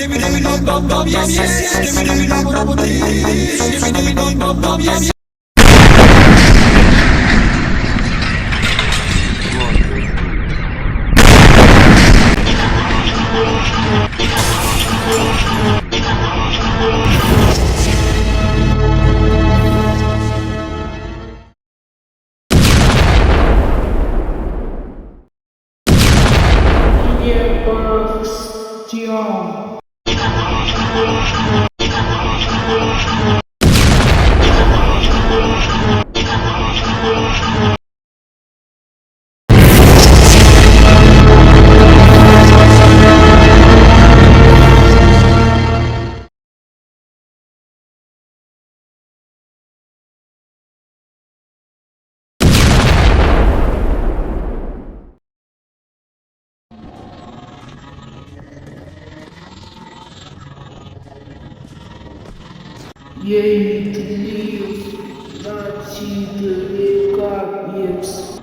Give me the bum bum bum yes yes. Give me the bum bum bum yes. Give me the bum bum bum yes. Bastion. Jej tlив, значит, река Екс.